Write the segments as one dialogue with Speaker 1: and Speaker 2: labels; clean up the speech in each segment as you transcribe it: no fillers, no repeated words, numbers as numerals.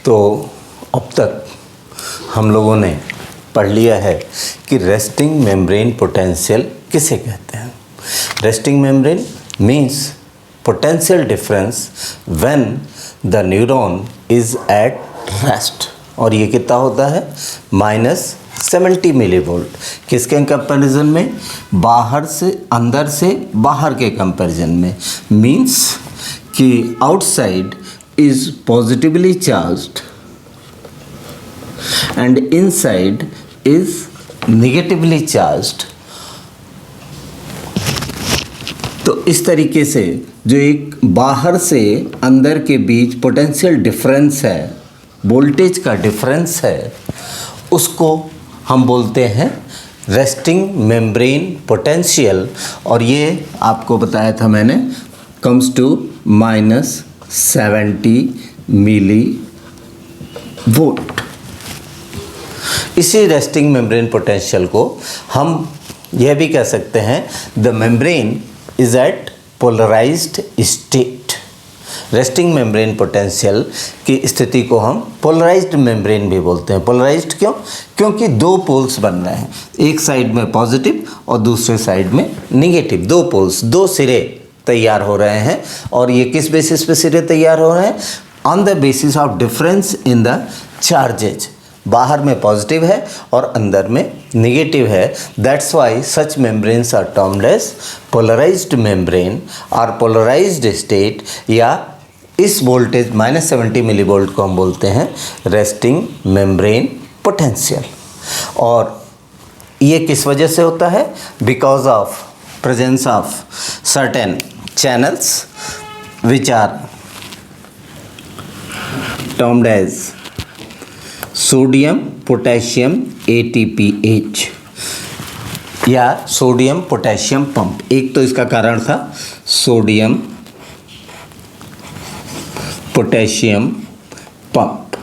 Speaker 1: तो अब तक हम लोगों ने पढ़ लिया है कि रेस्टिंग मेम्ब्रेन पोटेंशियल किसे कहते हैं। Resting membrane means potential difference when the neuron is at rest, और ये कितना होता है -70 मिलीवोल्ट। किसके कंपैरिजन में? बाहर से अंदर से बाहर के कंपैरिजन में। मीन्स कि outside is positively charged and inside is negatively charged. तो इस तरीके से जो एक बाहर से अंदर के बीच पोटेंशियल डिफरेंस है, वोल्टेज का डिफरेंस है, उसको हम बोलते हैं रेस्टिंग मेम्ब्रेन पोटेंशियल। और ये आपको बताया था मैंने, कम्स टू -70 मिली वोल्ट। इसी रेस्टिंग मेम्ब्रेन पोटेंशियल को हम यह भी कह सकते हैं the membrane is at polarized state. Resting membrane potential की स्थिति को हम पोलराइज्ड मेम्ब्रेन भी बोलते हैं। पोलराइज्ड क्यों? क्योंकि दो पोल्स बन रहे हैं, एक साइड में पॉजिटिव और दूसरे साइड में नेगेटिव। दो पोल्स, दो सिरे तैयार हो रहे हैं। और ये किस बेसिस पे सिरे तैयार हो रहे हैं? On the basis of difference in the charges. बाहर में पॉजिटिव है और अंदर में नेगेटिव है। That's why such membranes are termed as polarized membrane और पोलराइज्ड स्टेट, या इस वोल्टेज -70 मिलीवोल्ट को हम बोलते हैं रेस्टिंग मेम्ब्रेन पोटेंशियल। और ये किस वजह से होता है? Because of presence of certain channels which are termed as sodium potassium ATPase या सोडियम पोटेशियम पंप। एक तो इसका कारण था सोडियम पोटेशियम पंप।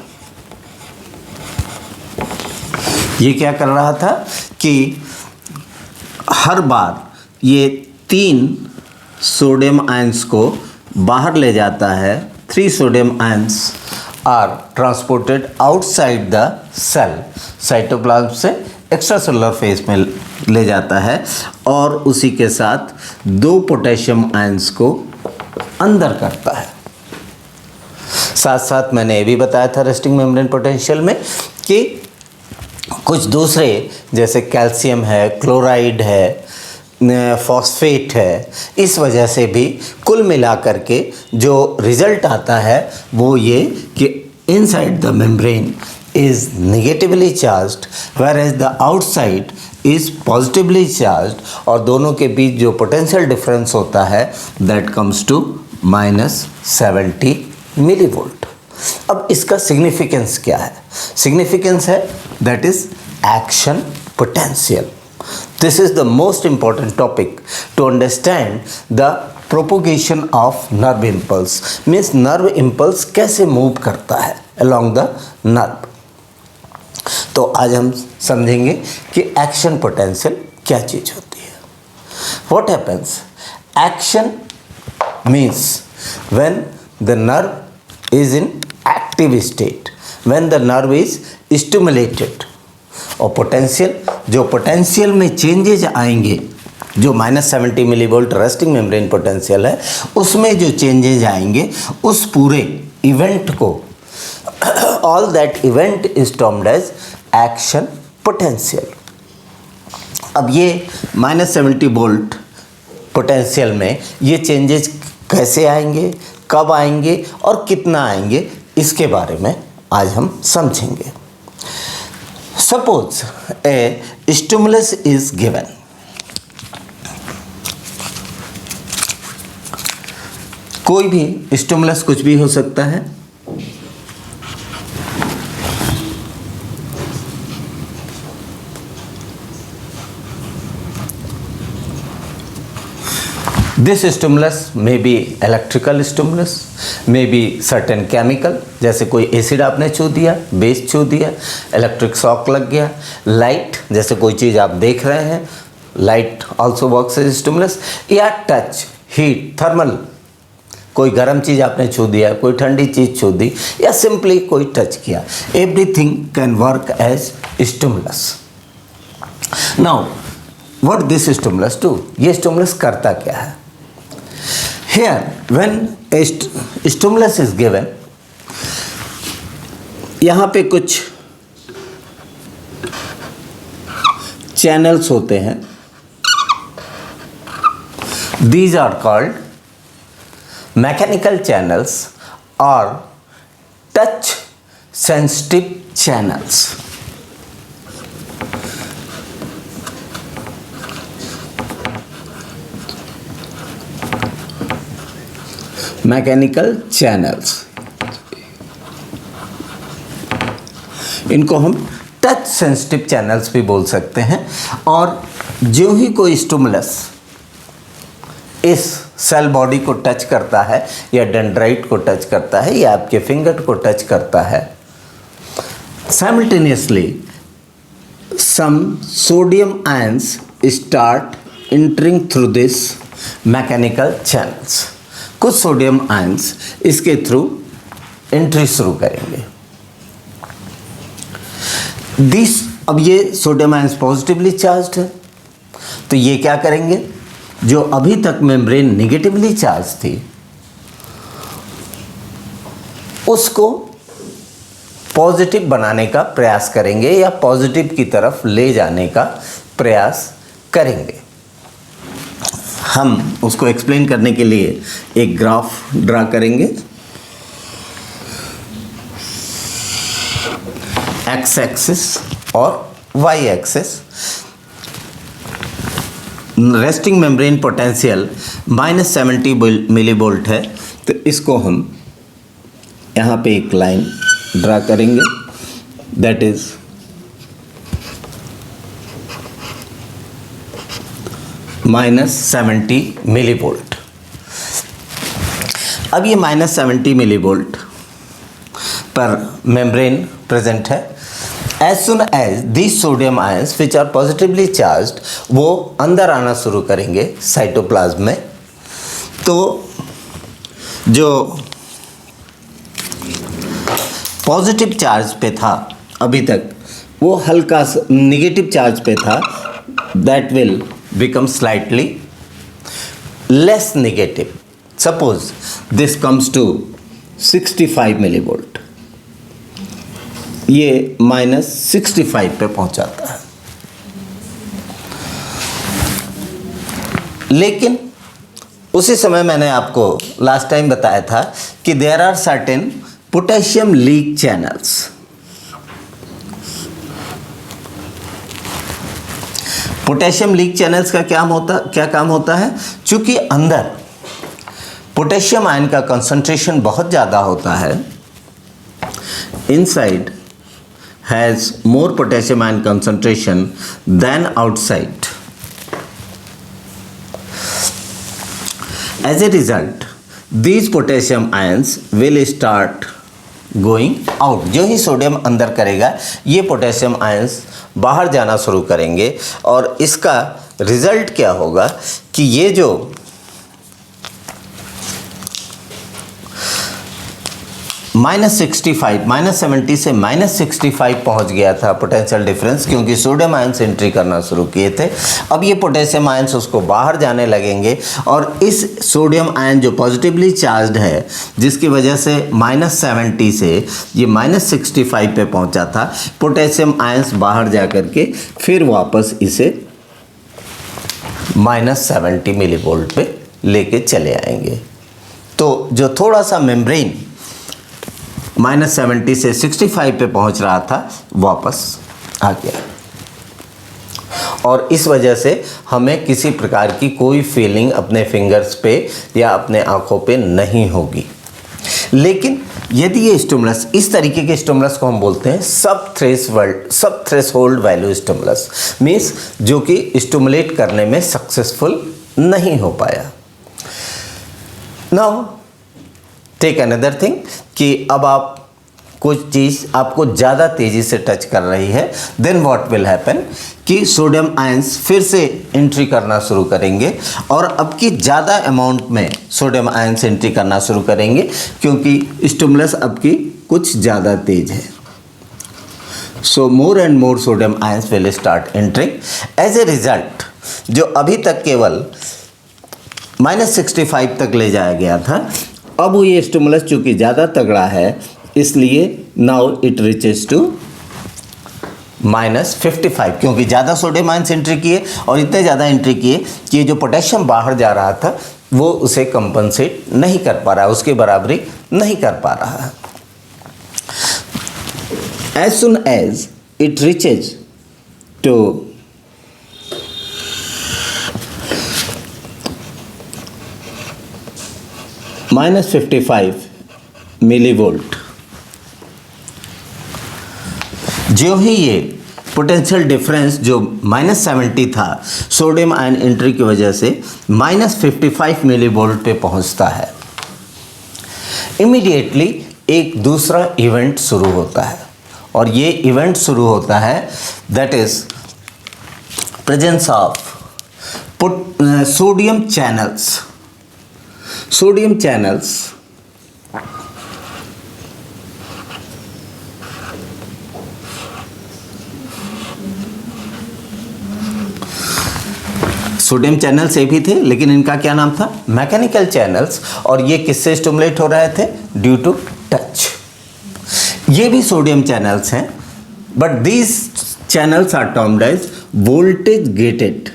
Speaker 1: ये क्या कर रहा था कि हर बार ये 3 सोडियम आयंस को बाहर ले जाता है। 3 sodium ions are transported outside the cell, cytoplasm से एक्स्ट्रा सेलुलर फेज में ले जाता है, और उसी के साथ 2 पोटेशियम आयंस को अंदर करता है। साथ साथ मैंने ये भी बताया था रेस्टिंग मेम्ब्रेन पोटेंशियल में कि कुछ दूसरे जैसे कैल्शियम है, क्लोराइड है, फॉस्फेट है, इस वजह से भी कुल मिलाकर के जो रिजल्ट आता है वो ये कि inside the membrane is negatively charged whereas the outside is positively charged, और दोनों के बीच जो पोटेंशियल डिफरेंस होता है दैट कम्स टू -70 मिलीवोल्ट। अब इसका सिग्निफिकेंस क्या है? सिग्निफिकेंस है that is action potential. This is the most important topic to understand the propagation of nerve impulse. Means nerve impulse कैसे move करता है along the nerve। तो आज हम समझेंगे कि action potential क्या चीज़ होती है। What happens? Action means when the nerve is in active state, when the nerve is stimulated। और पोटेंशियल, जो पोटेंशियल में चेंजेज आएंगे, जो -70 मिलीवोल्ट रेस्टिंग मेम्ब्रेन पोटेंशियल है, उसमें जो चेंजेज आएंगे उस पूरे इवेंट को, all that event is termed as action potential. अब ये -70 वोल्ट पोटेंशियल में ये चेंजेज कैसे आएंगे, कब आएंगे और कितना आएंगे, इसके बारे में आज हम समझेंगे। Suppose a stimulus is given. कोई भी स्टिमुलस कुछ भी हो सकता है। This stimulus may be electrical stimulus, may be certain chemical, जैसे कोई एसिड आपने छू दिया, बेस छू दिया, इलेक्ट्रिक शॉक लग गया, लाइट जैसे कोई चीज़ आप देख रहे हैं, light also works as stimulus, या टच, हीट, कोई गर्म चीज़ आपने छू दिया, कोई ठंडी चीज़ छू दी, या सिंपली कोई टच किया, everything can work as stimulus. Now what this stimulus do, ये स्टिमुलस करता क्या है? Here when a stimulus is given, यहाँ पे कुछ चैनल्स होते हैं, these are called mechanical channels or touch sensitive channels. Mechanical channels, इनको हम टच सेंसिटिव चैनल्स भी बोल सकते हैं। और जो ही कोई स्टिमुलस इस सेल बॉडी को टच करता है, या डेंड्राइट को टच करता है, या आपके फिंगर को टच करता है, simultaneously some sodium ions start entering through this mechanical channels. कुछ सोडियम आयंस इसके थ्रू एंट्री शुरू करेंगे। अब ये सोडियम आयंस पॉजिटिवली चार्ज्ड है, तो ये क्या करेंगे, जो अभी तक मेम्ब्रेन नेगेटिवली चार्ज थी उसको पॉजिटिव बनाने का प्रयास करेंगे, या पॉजिटिव की तरफ ले जाने का प्रयास करेंगे। हम उसको एक्सप्लेन करने के लिए एक ग्राफ ड्रा करेंगे। एक्स एक्सिस और Y axis. Resting membrane potential -70 millivolt है, तो इसको हम यहाँ पे एक लाइन ड्रा करेंगे, दैट इज -70 मिलीवोल्ट। अब ये -70 मिलीवोल्ट पर मेम्ब्रेन प्रेजेंट है। As soon as these sodium ions which are positively charged वो अंदर आना शुरू करेंगे साइटोप्लाज्म में, तो जो पॉजिटिव चार्ज पे था अभी तक, वो हल्का नेगेटिव चार्ज पे था, that will become slightly less negative. Suppose this comes to 65 millivolt, ये -65 पे पहुंचाता है। लेकिन उसी समय मैंने आपको लास्ट टाइम बताया था कि there are certain potassium leak channels. Potassium leak channels का क्या काम होता है? चूंकि अंदर पोटेशियम आयन का कंसंट्रेशन बहुत ज़्यादा होता है, inside has more potassium ion concentration than outside. As a result, these potassium ions will start going out. जो ही सोडियम अंदर करेगा, ये पोटेशियम आयंस बाहर जाना शुरू करेंगे, और इसका रिजल्ट क्या होगा कि ये जो -70 से -65 पहुंच गया था पोटेंशियल डिफरेंस, क्योंकि सोडियम आयंस एंट्री करना शुरू किए थे। अब ये पोटेशियम आयंस उसको बाहर जाने लगेंगे, और इस सोडियम आयन जो पॉजिटिवली चार्ज्ड है, जिसकी वजह से -70 से ये -65 पे पहुंचा था, पोटेशियम आयंस बाहर जा करके फिर वापस इसे -70 मिलीवोल्ट पे लेके चले आएंगे। तो जो थोड़ा सा मेम्ब्रेन -70 से 65 पे पहुंच रहा था, वापस आ गया, और इस वजह से हमें किसी प्रकार की कोई फीलिंग अपने फिंगर्स पे या अपने आँखों पे नहीं होगी। लेकिन यदि ये स्टिमुलस, इस तरीके के स्टिमुलस को हम बोलते हैं सब थ्रेशोल्ड वैल्यू स्टिमुलस, मीन्स जो कि स्टिमुलेट करने में सक्सेसफुल नहीं हो पाया। नाउ टेक अनदर थिंग कि अब आप कुछ चीज़ आपको ज़्यादा तेज़ी से टच कर रही है, देन व्हाट विल हैपन कि सोडियम आयंस फिर से एंट्री करना शुरू करेंगे और अब की ज़्यादा अमाउंट में सोडियम आयंस एंट्री करना शुरू करेंगे क्योंकि स्टिमुलस अब की कुछ ज़्यादा तेज है. So more and more sodium ions will start entering. As a result जो अभी तक केवल -65 तक ले जाया गया था, अब ये स्टिमुलस चूँकि ज़्यादा तगड़ा है इसलिए नाउ इट रीचेस टू -55 क्योंकि ज़्यादा सोडियम आयंस एंट्री किए और इतने ज़्यादा एंट्री किए कि जो पोटेशियम बाहर जा रहा था वो उसे कंपनसेट नहीं कर पा रहा है, उसकी बराबरी नहीं कर पा रहा है. As soon as it reaches to -55 millivolt, जो ही ये पोटेंशियल डिफरेंस जो -70 था सोडियम आयन एंट्री की वजह से -55 मिलीवोल्ट पे पहुंचता है, इमीडिएटली एक दूसरा इवेंट शुरू होता है और ये इवेंट शुरू होता है that is presence of sodium channels. Sodium channels sodium channels ये भी थे लेकिन इनका क्या नाम था, मैकेनिकल चैनल्स, और ये किससे स्टिमुलेट हो रहे थे, ड्यू टू टच. ये भी सोडियम चैनल्स हैं but these channels are termed as voltage gated.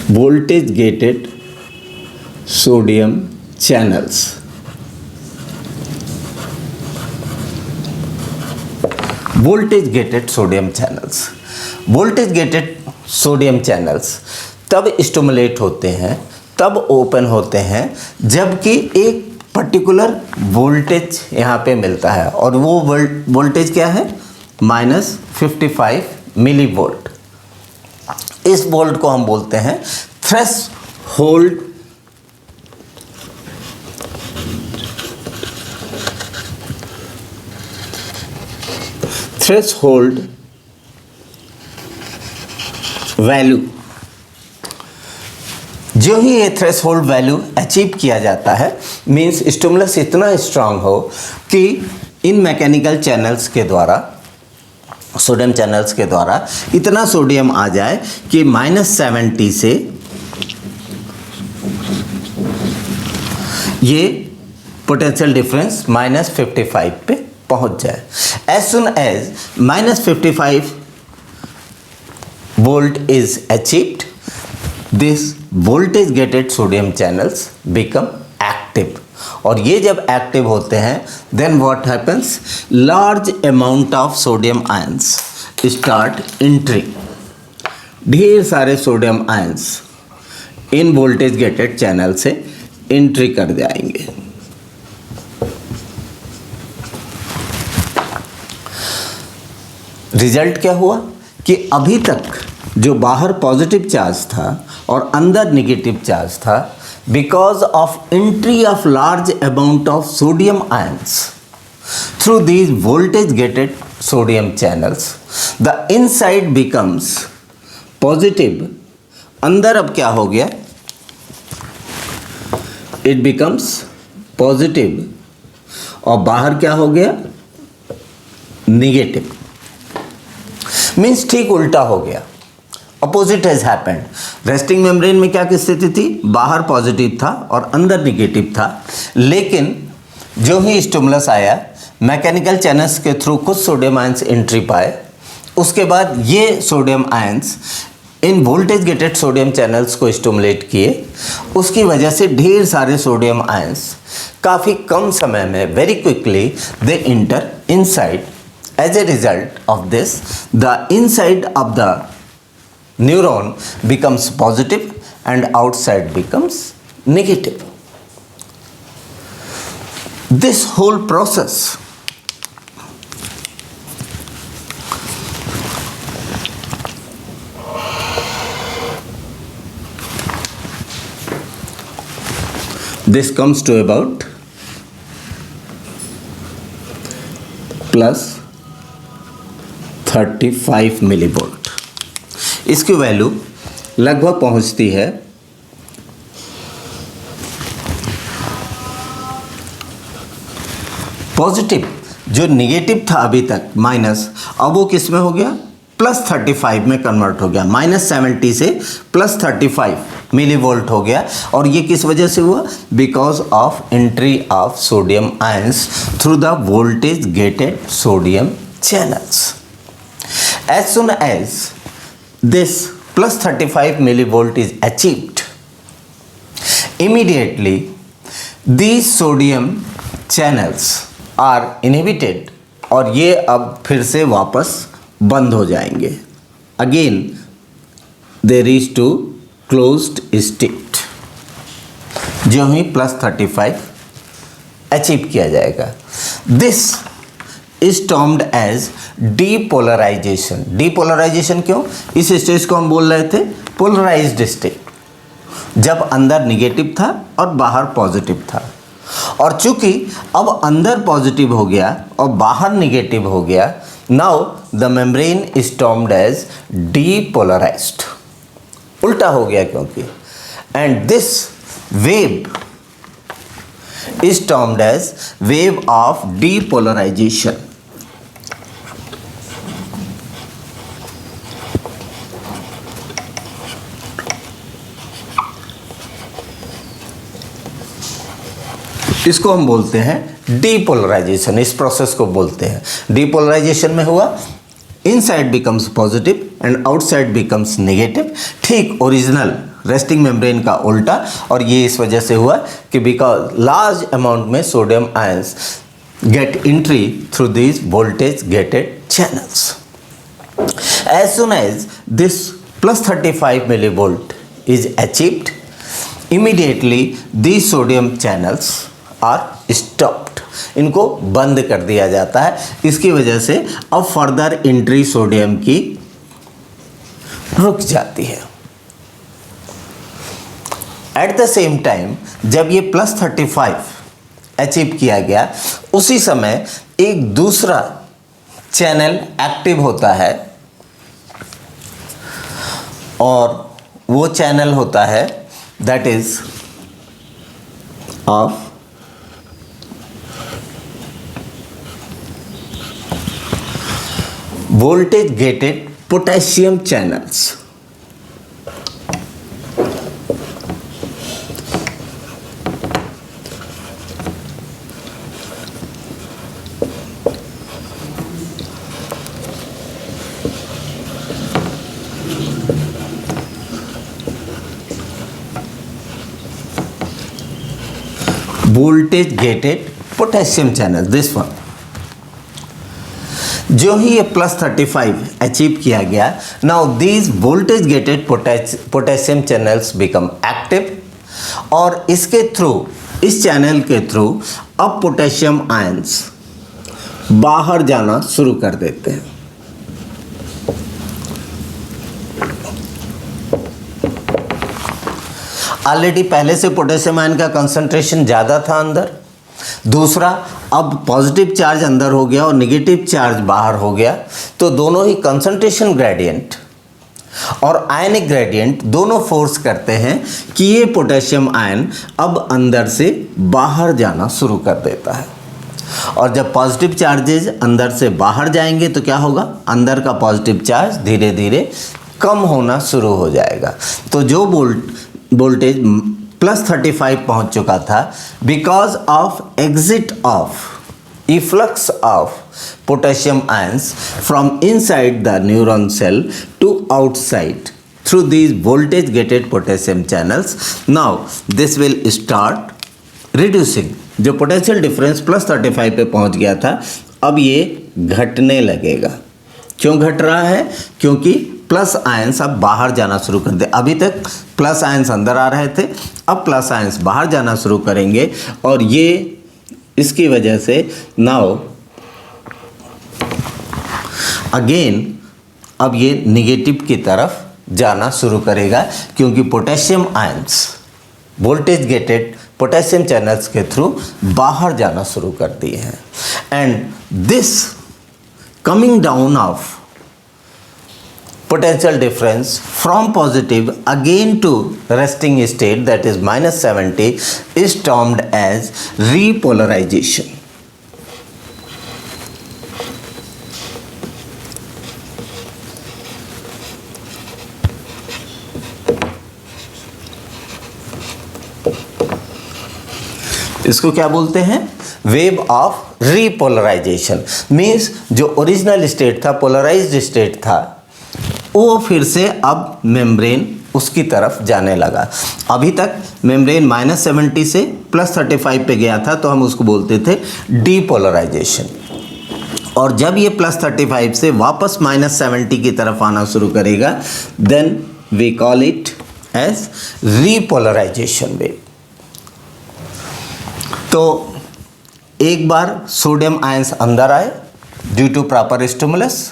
Speaker 1: Voltage gated sodium channels. Voltage gated sodium channels. Voltage gated sodium channels तब स्टिमुलेट होते हैं, तब ओपन होते हैं जबकि एक पर्टिकुलर वोल्टेज यहाँ पे मिलता है और वो वोल्टेज क्या है, -55 मिलीवोल्ट. इस वोल्ट को हम बोलते हैं थ्रेशोल्ड वैल्यू. जो ही ये थ्रेशोल्ड वैल्यू अचीव किया जाता है मींस स्टिमुलस इतना स्ट्रांग हो कि इन मैकेनिकल चैनल्स के द्वारा, सोडियम चैनल्स के द्वारा इतना सोडियम आ जाए कि -70 से ये पोटेंशियल डिफरेंस -55 पे पहुंच जाए. As soon as -55 volt is achieved, this voltage gated sodium channels become active. और ये जब एक्टिव होते हैं then what happens, large amount of sodium ions start entry. ढेर सारे sodium ions in voltage gated channel से एंट्री कर जाएंगे. रिजल्ट क्या हुआ कि अभी तक जो बाहर पॉजिटिव चार्ज था और अंदर नेगेटिव चार्ज था, because of entry of large amount of sodium ions through these voltage gated sodium channels, the inside becomes positive. अंदर अब क्या हो गया, इट बिकम्स पॉजिटिव और बाहर क्या हो गया, निगेटिव. मीन्स ठीक उल्टा हो गया, opposite has happened. Resting membrane में क्या की स्थिति थी, बाहर पॉजिटिव था और अंदर निगेटिव था, लेकिन जो ही स्टिमुलस आया मैकेनिकल चैनल्स के थ्रू कुछ सोडियम आयंस एंट्री पाए, उसके बाद ये sodium ions in voltage gated sodium channels को स्टिमुलेट किए. उसकी वजह से ढेर सारे सोडियम आयंस काफ़ी कम समय में very quickly they inter inside. As a result of this, the inside of the neuron becomes positive and outside becomes negative. This whole process this comes to about plus 35 millivolt. इसकी value लगभग पहुंचती है positive, जो negative था अभी तक minus, अब वो किस में हो गया, प्लस 35 में कन्वर्ट हो गया। -70 से प्लस 35 मिली वोल्ट हो गया। और ये किस वजह से हुआ, because of entry of sodium ions through the voltage gated sodium channels. As soon as this plus 35 millivolt is achieved, immediately these sodium channels are inhibited और ये अब फिर से वापस बंद हो जाएंगे। Again they reach to closed state, जो ही प्लस 35 अचीव किया जाएगा। This is termed as depolarization। depolarization क्यों, इस स्टेज को हम बोल रहे थे पोलराइज्ड स्टेट, जब अंदर निगेटिव था और बाहर पॉजिटिव था। और चूंकि अब अंदर पॉजिटिव हो गया और बाहर निगेटिव हो गया, now the membrane is termed as depolarized, उल्टा हो गया क्योंकि, and this wave is termed as wave of depolarization. इसको हम बोलते हैं डीपोलराइजेशन, इस प्रोसेस को बोलते हैं। डीपोलराइजेशन में हुआ inside becomes positive and outside becomes negative, ठीक ओरिजिनल रेस्टिंग मेम्ब्रेन का उल्टा। और ये इस वजह से हुआ कि बिकॉज लार्ज अमाउंट में sodium ions get entry through this voltage gated channels. As soon as this plus 35 millivolt is achieved, immediately these sodium channels are stopped, इनको बंद कर दिया जाता है। इसकी वजह से अब फर्दर एंट्री सोडियम की रुक जाती है। एट द सेम टाइम जब ये प्लस 35 अचीव किया गया, उसी समय एक दूसरा चैनल एक्टिव होता है और वो चैनल होता है that is of voltage gated potassium channels. Voltage gated potassium channel, this one. जो ही ये प्लस 35 अचीव किया गया, now these voltage gated potassium channels become active और इसके थ्रू, इस चैनल के थ्रू अब पोटेशियम आयंस बाहर जाना शुरू कर देते हैं। ऑलरेडी पहले से पोटेशियम आयन का कंसंट्रेशन ज़्यादा था अंदर, दूसरा अब पॉजिटिव चार्ज अंदर हो गया और नेगेटिव चार्ज बाहर हो गया, तो दोनों ही कंसंट्रेशन ग्रेडियंट और आयनिक ग्रेडियंट दोनों फोर्स करते हैं कि ये पोटेशियम आयन अब अंदर से बाहर जाना शुरू कर देता है। और जब पॉजिटिव चार्जेज अंदर से बाहर जाएंगे तो क्या होगा, अंदर का पॉजिटिव चार्ज धीरे धीरे कम होना शुरू हो जाएगा। तो जो वोल्टेज प्लस 35 पहुंच चुका था, because of exit of efflux of potassium ions from inside the neuron cell to outside through these voltage gated potassium channels, now this will start reducing. जो पोटेंशियल डिफरेंस प्लस 35 पे पहुंच गया था, अब ये घटने लगेगा। क्यों घट रहा है, क्योंकि प्लस आयंस अब बाहर जाना शुरू कर दे। अभी तक प्लस आयंस अंदर आ रहे थे, अब प्लस आयंस बाहर जाना शुरू करेंगे और ये इसकी वजह से नाउ अगेन अब ये निगेटिव की तरफ जाना शुरू करेगा, क्योंकि potassium ions voltage gated potassium channels के थ्रू बाहर जाना शुरू कर दिए हैं। And this coming down of potential difference from positive again to resting state, that is -70, is termed as repolarization. इसको क्या बोलते हैं? Wave of repolarisation. मीन्स जो ओरिजिनल स्टेट था, पोलराइज्ड स्टेट था, वो फिर से अब मेम्ब्रेन उसकी तरफ जाने लगा। अभी तक मेम्ब्रेन -70 से +35 पे गया था, तो हम उसको बोलते थे डीपोलराइजेशन। और जब ये +35 से वापस -70 की तरफ आना शुरू करेगा, then we call it as repolarization wave. तो एक बार सोडियम आयंस अंदर आए ड्यू टू प्रॉपर स्टिमुलस,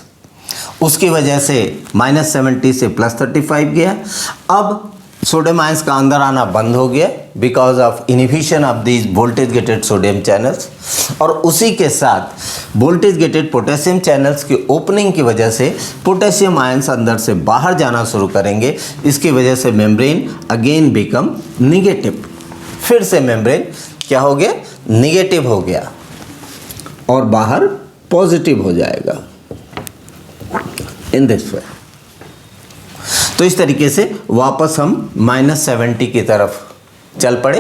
Speaker 1: उसकी वजह से -70 से +35 गया। अब सोडियम आयंस का अंदर आना बंद हो गया because of inhibition of these voltage gated sodium channels, और उसी के साथ वोल्टेज गेटेड पोटेशियम चैनल्स की ओपनिंग की वजह से पोटेशियम आयंस अंदर से बाहर जाना शुरू करेंगे। इसकी वजह से मेम्ब्रेन अगेन बिकम निगेटिव। फिर से मेम्ब्रेन क्या हो गया? निगेटिव हो गया और बाहर पॉजिटिव हो जाएगा इन दिस वे। तो इस तरीके से वापस हम -70 की तरफ चल पड़े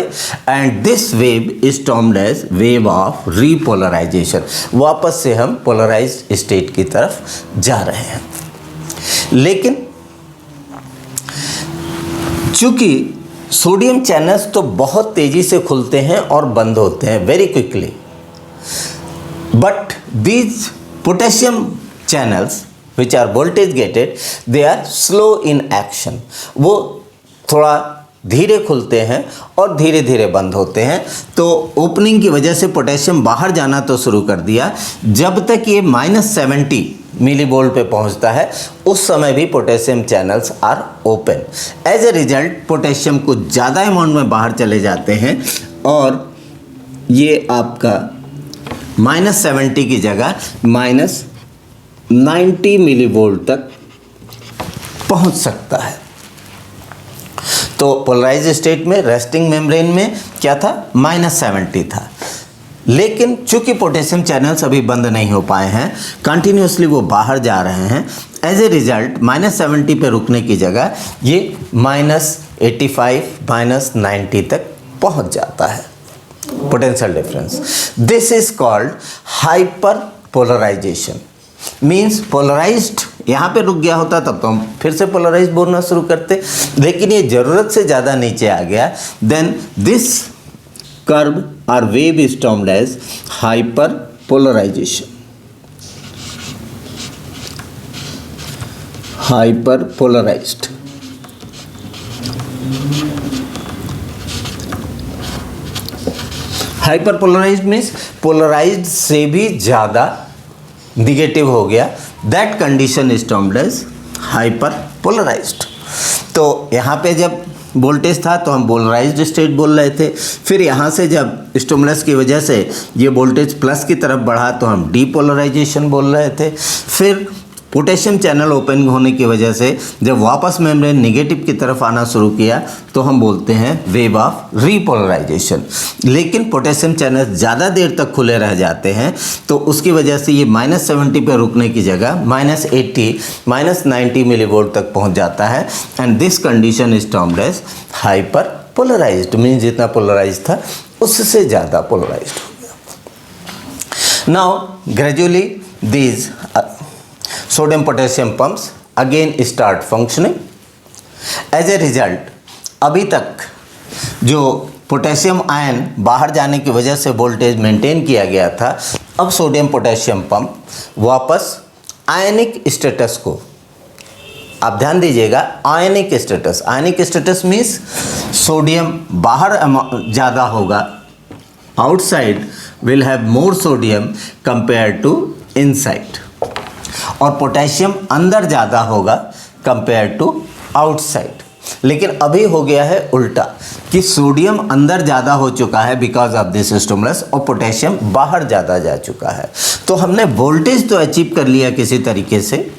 Speaker 1: and this wave is termed as wave of repolarization. वापस से हम पोलराइज्ड स्टेट की तरफ जा रहे हैं। लेकिन चूंकि सोडियम चैनल्स तो बहुत तेजी से खुलते हैं और बंद होते हैं very quickly, but these potassium channels which are voltage gated, they are slow in action. वो थोड़ा धीरे खुलते हैं और धीरे धीरे बंद होते हैं। तो ओपनिंग की वजह से पोटेशियम बाहर जाना तो शुरू कर दिया। जब तक ये -70 मिलीवोल्ट पे पहुंचता है, उस समय भी potassium channels are open. As a result potassium कुछ ज़्यादा अमाउंट में बाहर चले जाते हैं और ये आपका -70 की जगह -90 मिलीवोल्ट तक पहुंच सकता है। तो पोलराइज्ड स्टेट में रेस्टिंग मेम्ब्रेन में क्या था? -70 था। लेकिन चूंकि पोटेशियम चैनल्स अभी बंद नहीं हो पाए हैं, कंटिन्यूसली वो बाहर जा रहे हैं, एज ए रिजल्ट -70 पे रुकने की जगह ये -85 -90 तक पहुंच जाता है potential difference. This is called hyperpolarization. Means polarized यहाँ पे रुक गया होता तब तो हम फिर से पोलराइज्ड बोलना शुरू करते, लेकिन ये ज़रूरत से ज़्यादा नीचे आ गया। देन दिस कर्व और wave is termed as hyperpolarization. Hyperpolarized. Hyperpolarized means polarized से भी ज़्यादा निगेटिव हो गया। That condition is termed as hyperpolarized. तो यहाँ पे जब वोल्टेज था तो हम पोलराइज्ड स्टेट बोल रहे थे, फिर यहाँ से जब स्टिमुलस की वजह से ये वोल्टेज प्लस की तरफ बढ़ा तो हम डीपोलराइजेशन बोल रहे थे। फिर पोटेशियम चैनल ओपन होने की वजह से जब वापस मेम्ब्रेन निगेटिव की तरफ आना शुरू किया तो हम बोलते हैं वेव ऑफ रीपोलराइजेशन। लेकिन पोटेशियम चैनल ज़्यादा देर तक खुले रह जाते हैं, तो उसकी वजह से ये -70 पर रुकने की जगह -80 -90 मिलीवोल्ट तक पहुंच जाता है and this condition is termed as hyperpolarized. Means जितना पोलराइज था उससे ज़्यादा पोलराइज्ड हो गया। Now gradually these sodium potassium pumps again start functioning. As a result, अभी तक जो पोटेशियम आयन बाहर जाने की वजह से वोल्टेज मेंटेन किया गया था, अब सोडियम पोटेशियम पंप वापस आयनिक स्टेटस को, आप ध्यान दीजिएगा, ionic status. Ionic status means sodium बाहर ज़्यादा होगा, outside will have more sodium compare to inside, और पोटेशियम अंदर ज़्यादा होगा कंपेयर टू आउटसाइड। लेकिन अभी हो गया है उल्टा कि सोडियम अंदर ज़्यादा हो चुका है बिकॉज ऑफ दिस स्टिमुलस और पोटेशियम बाहर ज़्यादा जा चुका है। तो हमने वोल्टेज तो अचीव कर लिया किसी तरीके से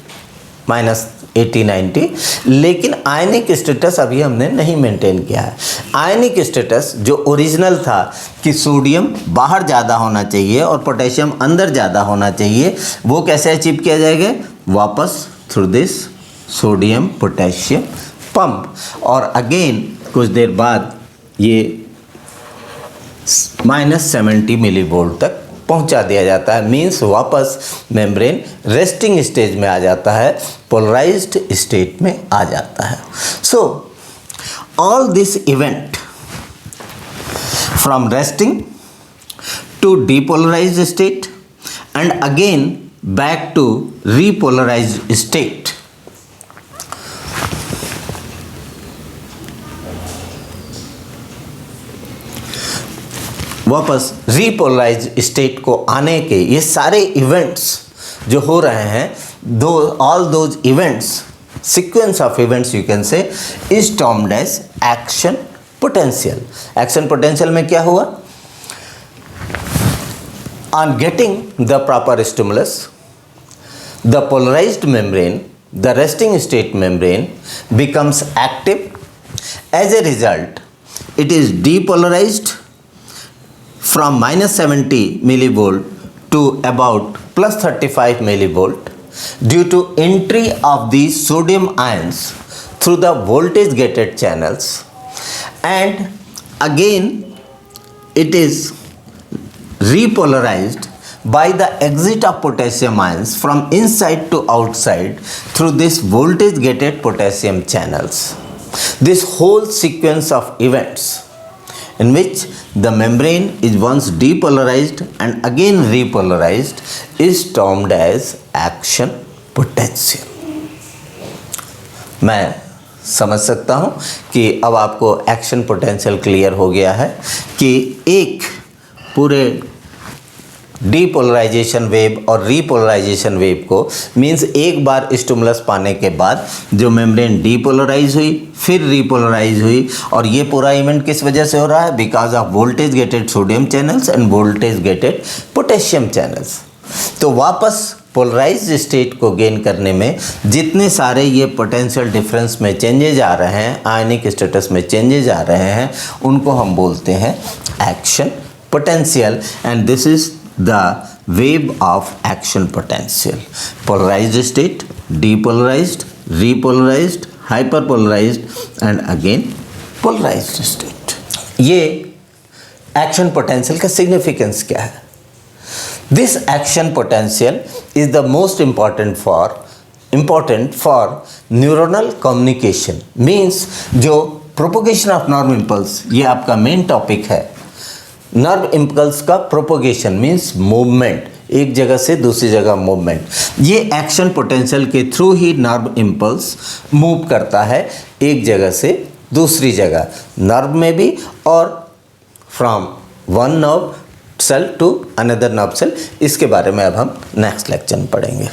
Speaker 1: -80-90, लेकिन आयनिक स्टेटस अभी हमने नहीं मेंटेन किया है। आयनिक स्टेटस जो ओरिजिनल था कि सोडियम बाहर ज़्यादा होना चाहिए और पोटेशियम अंदर ज़्यादा होना चाहिए, वो कैसे अचीव किया जाएगा? वापस through this sodium potassium pump, और अगेन कुछ देर बाद ये -70 मिलीवोल्ट तक पहुंचा दिया जाता है। मीन्स वापस मेम्ब्रेन रेस्टिंग स्टेज में आ जाता है, पोलराइज्ड स्टेट में आ जाता है। So all this event from resting to depolarised state and again back to repolarised state, वापस रीपोलराइज्ड स्टेट को आने के ये सारे इवेंट्स जो हो रहे हैं, all those events, sequence of events you can say, is termed as action potential. Action potential में क्या हुआ? On getting the proper stimulus, the polarized membrane, the resting state membrane becomes active. As a result, it is depolarized from -70 millivolt to about +35 millivolt due to entry of these sodium ions through the voltage gated channels, and again it is repolarized by the exit of potassium ions from inside to outside through this voltage gated potassium channels. This whole sequence of events in which the membrane is once depolarized and again repolarized is termed as action potential. मैं समझ सकता हूँ कि अब आपको action potential clear हो गया है कि एक पूरे डीपोलराइजेशन वेव और रीपोलराइजेशन वेव को, मींस एक बार स्टिमुलस पाने के बाद जो मेम्ब्रेन डीपोलराइज हुई फिर रीपोलराइज हुई, और ये पूरा इवेंट किस वजह से हो रहा है? Because of voltage gated sodium channels end voltage gated potassium channels. तो वापस पोलराइज्ड स्टेट को गेन करने में जितने सारे ये पोटेंशियल डिफरेंस में चेंजेज आ रहे हैं, आयनिक स्टेटस में चेंजेज आ रहे हैं, उनको हम बोलते हैं action potential, and this is the wave of action potential. Polarized state, depolarized, repolarized, hyperpolarized and again polarized state. ये action potential का significance क्या है? This action potential is the most important for neuronal communication. Means जो propagation of nerve impulse, ये आपका main topic है। Nerve impulse का propagation means movement, एक जगह से दूसरी जगह मूवमेंट, ये एक्शन पोटेंशियल के थ्रू ही नर्व इम्पल्स मूव करता है एक जगह से दूसरी जगह, नर्व में भी और from one nerve cell to another nerve cell. इसके बारे में अब हम नेक्स्ट लेक्चर में पढ़ेंगे।